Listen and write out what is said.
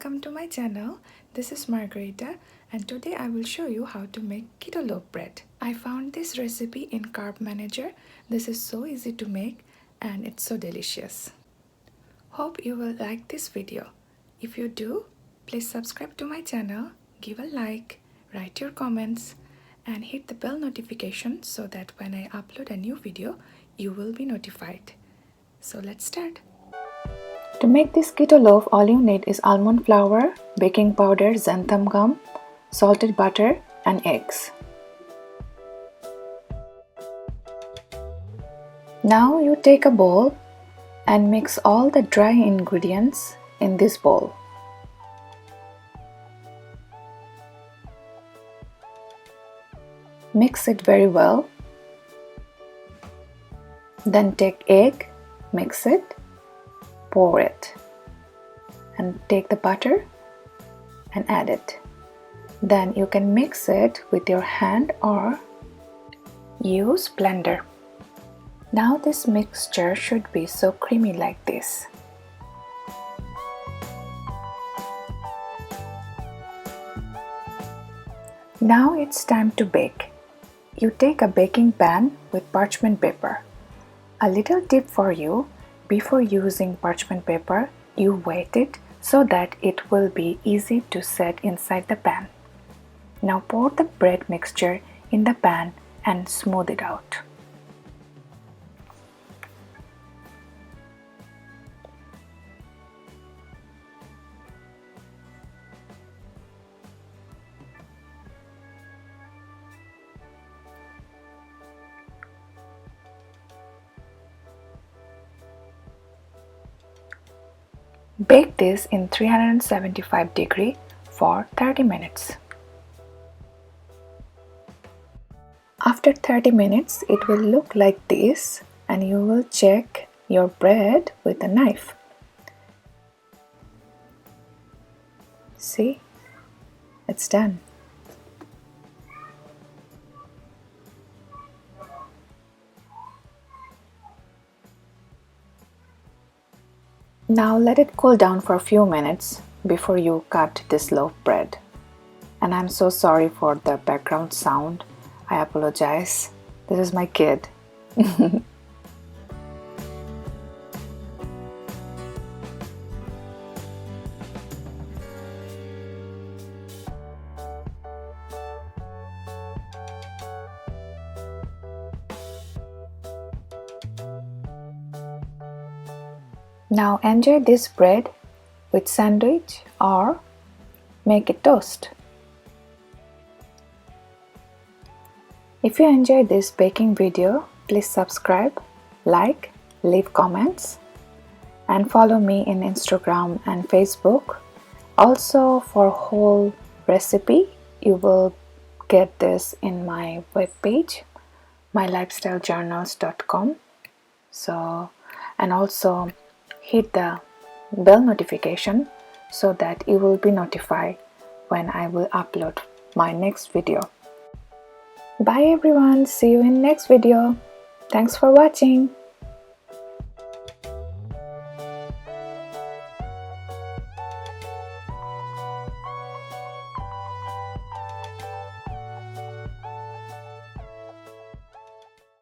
welcome to my channel. This is Marguarita and today I will show you how to make keto loaf bread. I found this recipe in Carb Manager. This is so easy to make and it's so delicious. Hope you will like this video. If you do, please subscribe to my channel, give a like, write your comments and hit the bell notification so that when I upload a new video, you will be notified. So let's start. To make this keto loaf, all you need is almond flour, baking powder, xanthan gum, salted butter and eggs. Now you take a bowl and mix all the dry ingredients in this bowl. Mix it very well. Then take egg, mix it. Pour it and take the butter and add it. Then you can mix it with your hand or use blender. Now this mixture should be so creamy like this. Now it's time to bake. You take a baking pan with parchment paper. A little tip for you: before using parchment paper, you wet it so that it will be easy to set inside the pan. Now pour the bread mixture in the pan and smooth it out. Bake this in 375 degrees for 30 minutes. After 30 minutes, it will look like this and you will check your bread with a knife. See? It's done. Now let it cool down for a few minutes before you cut this loaf bread. And I'm so sorry for the background sound. I apologize. This is my kid. Now enjoy this bread with sandwich or make it toast. If you enjoyed this baking video, please subscribe, like, leave comments and follow me in Instagram and Facebook. Also for whole recipe, you will get this in my webpage, mylifestylejournals.com. And also hit the bell notification so that you will be notified when I will upload my next video. Bye everyone, see you in next video. Thanks for watching.